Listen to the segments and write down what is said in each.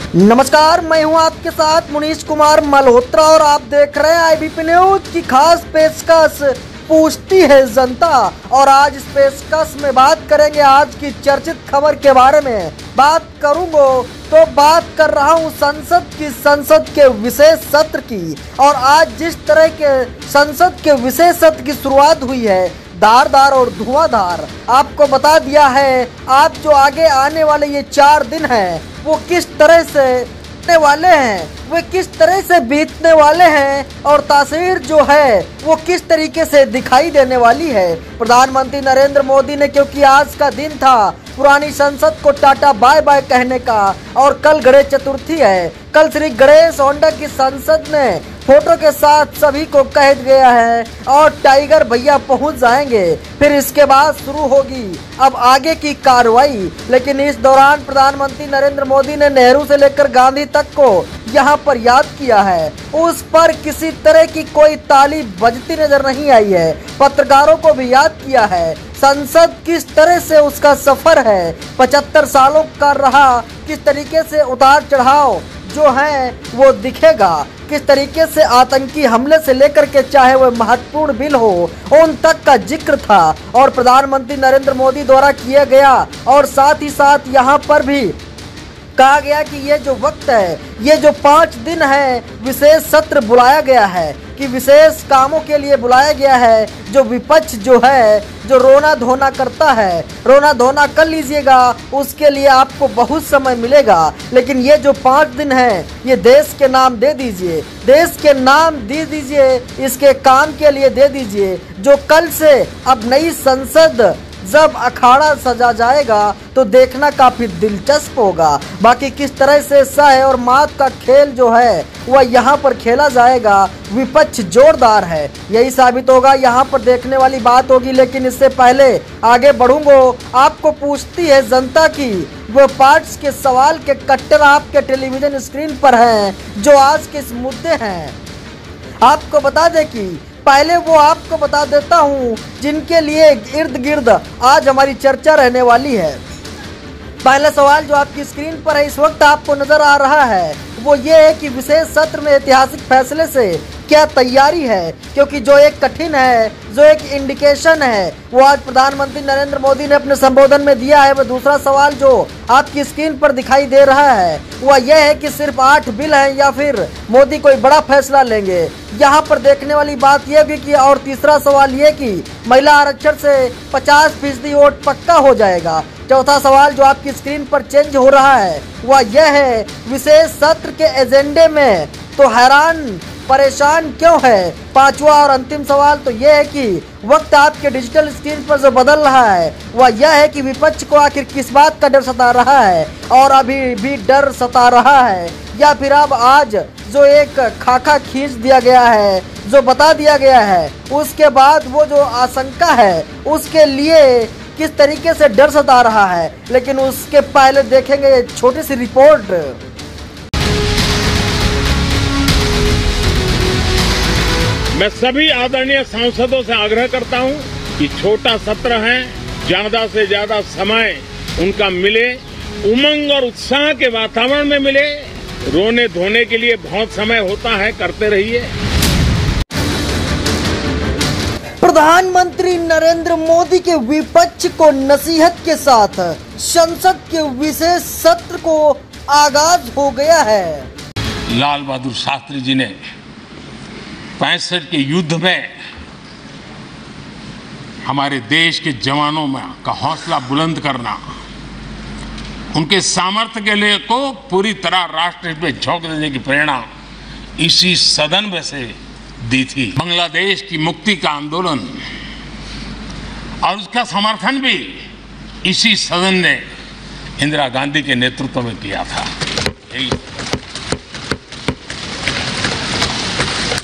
नमस्कार, मैं हूं आपके साथ मुनीश कुमार मल्होत्रा और आप देख रहे हैं आईबीपी न्यूज की खास पेशकश पूछती है जनता। और आज इस पेशकश में बात करेंगे आज की चर्चित खबर के बारे में। बात करूंगा तो बात कर रहा हूं संसद के विशेष सत्र की। और आज जिस तरह के संसद के विशेष सत्र की शुरुआत हुई है, धारदार और धुआंधार, आपको बता दिया है। आप जो आगे आने वाले ये 4 दिन हैं वो किस तरह से बीतने वाले हैं, वे किस तरह से बीतने वाले हैं और तासीर जो है वो किस तरीके से दिखाई देने वाली है। प्रधानमंत्री नरेंद्र मोदी ने, क्योंकि आज का दिन था पुरानी संसद को टाटा बाय बाय कहने का, और कल गणेश चतुर्थी है। कल श्री गणेश होंडा की संसद ने फोटो के साथ सभी को कह गया है और टाइगर भैया पहुंच जाएंगे। फिर इसके बाद शुरू होगी अब आगे की कार्रवाई। लेकिन इस दौरान प्रधानमंत्री नरेंद्र मोदी ने नेहरू से लेकर गांधी तक को यहाँ पर याद किया है। उस पर किसी तरह की कोई ताली बजती नजर नहीं आई है। पत्रकारों को भी याद किया है। संसद किस तरह से उसका सफर है 75 सालों का रहा, किस तरीके से उतार चढ़ाव जो है वो दिखेगा, किस तरीके से आतंकी हमले से लेकर के चाहे वह महत्वपूर्ण बिल हो उन तक का जिक्र था और प्रधानमंत्री नरेंद्र मोदी द्वारा किया गया। और साथ ही साथ यहाँ पर भी कहा गया कि ये जो वक्त है, ये जो 5 दिन है विशेष सत्र बुलाया गया है, कि विशेष कामों के लिए बुलाया गया है। जो विपक्ष जो है, जो रोना धोना करता है, रोना धोना कर लीजिएगा, उसके लिए आपको बहुत समय मिलेगा। लेकिन ये जो 5 दिन है ये देश के नाम दे दीजिए, देश के नाम दे दीजिए, इसके काम के लिए दे दीजिए। जो कल से अब नई संसद जब अखाड़ा सजा जाएगा तो देखना काफी दिलचस्प होगा। बाकी किस तरह से सह और मात का खेल जो है वह यहाँ पर खेला जाएगा। विपक्ष जोरदार है, यही साबित होगा, यहाँ पर देखने वाली बात होगी। लेकिन इससे पहले आगे बढ़ूंगा, आपको पूछती है जनता की वो पार्ट्स के सवाल के कट्टर आपके टेलीविजन स्क्रीन पर हैं जो आज के इस मुद्दे हैं। आपको बता दें कि पहले वो आपको बता देता हूँ जिनके लिए इर्द गिर्द आज हमारी चर्चा रहने वाली है। पहला सवाल जो आपकी स्क्रीन पर है इस वक्त आपको नजर आ रहा है वो ये है कि विशेष सत्र में ऐतिहासिक फैसले से क्या तैयारी है, क्योंकि जो एक कठिन है, जो एक इंडिकेशन है वो आज प्रधानमंत्री नरेंद्र मोदी ने अपने संबोधन में दिया है। वह दूसरा सवाल जो आपकी स्क्रीन पर दिखाई दे रहा है वह यह है कि सिर्फ 8 बिल हैं या फिर मोदी कोई बड़ा फैसला लेंगे। यहाँ पर देखने वाली बात यह भी कि, और तीसरा सवाल ये कि महिला आरक्षण से 50% वोट पक्का हो जाएगा। चौथा सवाल जो आपकी स्क्रीन पर चेंज हो रहा है वह यह है विशेष सत्र के एजेंडे में तो हैरान परेशान क्यों है। पांचवा और अंतिम सवाल तो यह है कि वक्त आपके डिजिटल स्क्रीन पर जो बदल रहा है वह यह है कि विपक्ष को आखिर किस बात का डर सता रहा है और अभी भी डर सता रहा है, या फिर अब आज जो एक खाका खींच दिया गया है, जो बता दिया गया है, उसके बाद वो जो आशंका है उसके लिए किस तरीके से डर सता रहा है। लेकिन उसके पहले देखेंगे ये छोटी सी रिपोर्ट। मैं सभी आदरणीय सांसदों से आग्रह करता हूं कि छोटा सत्र है, ज्यादा से ज्यादा समय उनका मिले, उमंग और उत्साह के वातावरण में मिले। रोने धोने के लिए बहुत समय होता है, करते रहिए। प्रधानमंत्री नरेंद्र मोदी के विपक्ष को नसीहत के साथ संसद के विशेष सत्र को आगाज हो गया है। लाल बहादुर शास्त्री जी ने 65 के युद्ध में हमारे देश के जवानों में का हौसला बुलंद करना, उनके सामर्थ्य के लिए को पूरी तरह राष्ट्र में झोंक देने की प्रेरणा इसी सदन में से दी थी। बांग्लादेश की मुक्ति का आंदोलन और उसका समर्थन भी इसी सदन ने इंदिरा गांधी के नेतृत्व में किया था।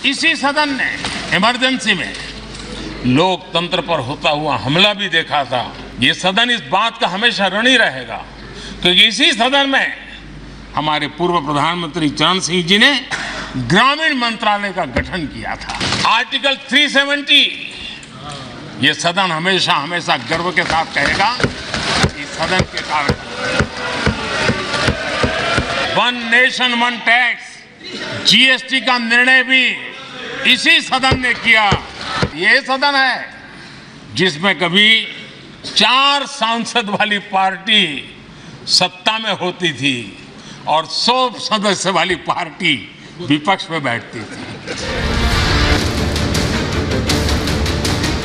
इसी सदन ने इमरजेंसी में लोकतंत्र पर होता हुआ हमला भी देखा था। ये सदन इस बात का हमेशा ऋणी रहेगा क्योंकि इसी सदन में हमारे पूर्व प्रधानमंत्री चरण सिंह जी ने ग्रामीण मंत्रालय का गठन किया था। आर्टिकल 370 ये सदन हमेशा हमेशा गर्व के साथ कहेगा इस सदन के कारण one nation one tax GST का निर्णय भी इसी सदन ने किया। ये सदन है जिसमें कभी 4 सांसद वाली पार्टी सत्ता में होती थी और 100 सदस्य वाली पार्टी विपक्ष में बैठती थी।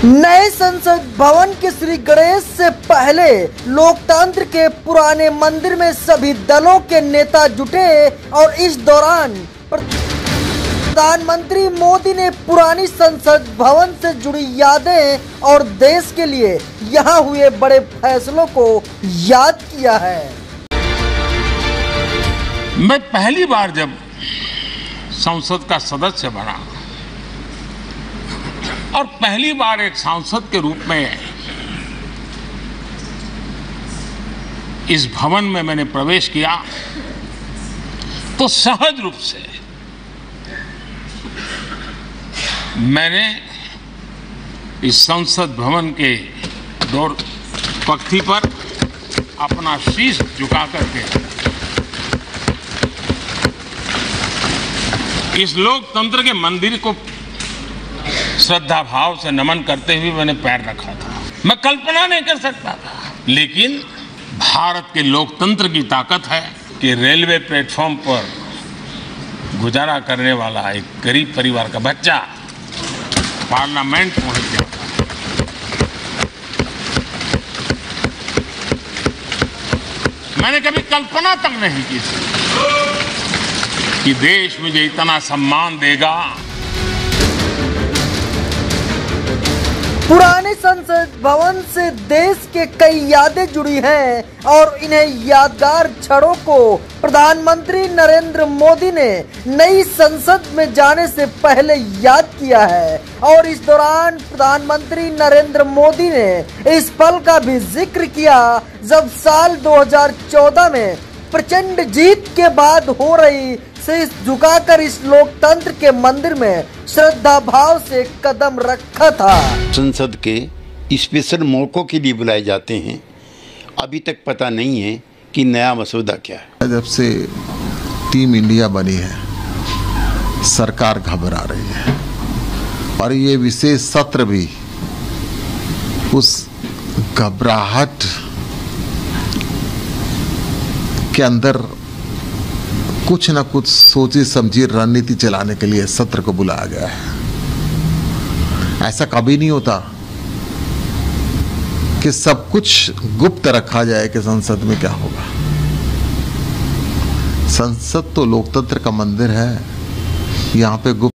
नए संसद भवन के श्री गणेश से पहले लोकतंत्र के पुराने मंदिर में सभी दलों के नेता जुटे और इस दौरान प्रधानमंत्री मोदी ने पुरानी संसद भवन से जुड़ी यादें और देश के लिए यहां हुए बड़े फैसलों को याद किया है। मैं पहली बार जब संसद का सदस्य बना और पहली बार एक सांसद के रूप में इस भवन में मैंने प्रवेश किया तो सहज रूप से मैंने इस संसद भवन के डोर पक्ति पर अपना शीश झुका करके इस लोकतंत्र के मंदिर को श्रद्धा भाव से नमन करते हुए मैंने पैर रखा था। मैं कल्पना नहीं कर सकता था, लेकिन भारत के लोकतंत्र की ताकत है कि रेलवे प्लेटफॉर्म पर गुजारा करने वाला एक गरीब परिवार का बच्चा पार्लियामेंट पहुंच गया। मैंने कभी कल्पना तक नहीं की कि देश मुझे इतना सम्मान देगा। पुराने संसद भवन से देश के कई यादें जुड़ी हैं और इन्हें यादगार क्षणों को प्रधानमंत्री नरेंद्र मोदी ने नई संसद में जाने से पहले याद किया है और इस दौरान प्रधानमंत्री नरेंद्र मोदी ने इस पल का भी जिक्र किया जब साल 2014 में प्रचंड जीत के बाद हो रही शीश झुकाकर इस लोकतंत्र के मंदिर में श्रद्धा भाव से कदम रखा था। संसद के स्पेशल मौकों के लिए बुलाए जाते हैं। अभी तक पता नहीं है कि नया मसौदा क्या है। जब से टीम इंडिया बनी है सरकार घबरा रही है और ये विशेष सत्र भी उस घबराहट के अंदर कुछ न कुछ सोची समझी रणनीति चलाने के लिए सत्र को बुलाया गया है। ऐसा कभी नहीं होता कि सब कुछ गुप्त रखा जाए कि संसद में क्या होगा। संसद तो लोकतंत्र का मंदिर है, यहाँ पे गुप्त।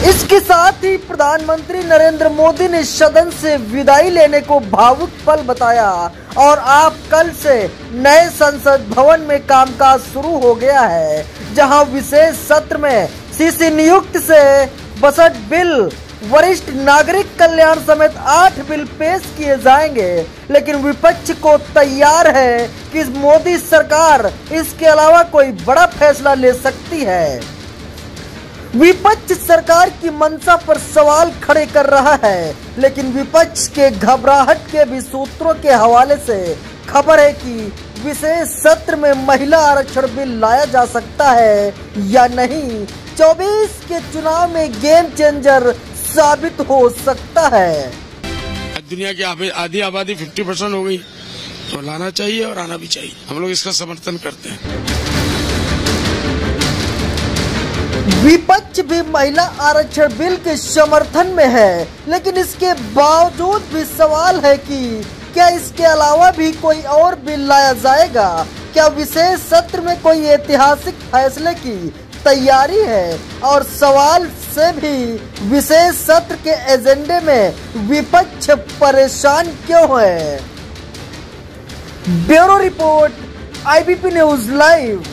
इसके साथ ही प्रधानमंत्री नरेंद्र मोदी ने सदन से विदाई लेने को भावुक पल बताया और आप कल से नए संसद भवन में कामकाज शुरू हो गया है, जहां विशेष सत्र में सीसी नियुक्त से 62 बिल, वरिष्ठ नागरिक कल्याण समेत 8 बिल पेश किए जाएंगे। लेकिन विपक्ष को तैयार है कि मोदी सरकार इसके अलावा कोई बड़ा फैसला ले सकती है। विपक्ष सरकार की मंशा पर सवाल खड़े कर रहा है, लेकिन विपक्ष के घबराहट के भी सूत्रों के हवाले से खबर है कि विशेष सत्र में महिला आरक्षण बिल लाया जा सकता है या नहीं, 24 के चुनाव में गेम चेंजर साबित हो सकता है। दुनिया की आधी आबादी 50% हो गई तो लाना चाहिए और आना भी चाहिए। हम लोग इसका समर्थन करते हैं। विपक्ष भी महिला आरक्षण बिल के समर्थन में है, लेकिन इसके बावजूद भी सवाल है कि क्या इसके अलावा भी कोई और बिल लाया जाएगा? क्या विशेष सत्र में कोई ऐतिहासिक फैसले की तैयारी है? और सवाल से भी विशेष सत्र के एजेंडे में विपक्ष परेशान क्यों है? Bureau report, IBP news live.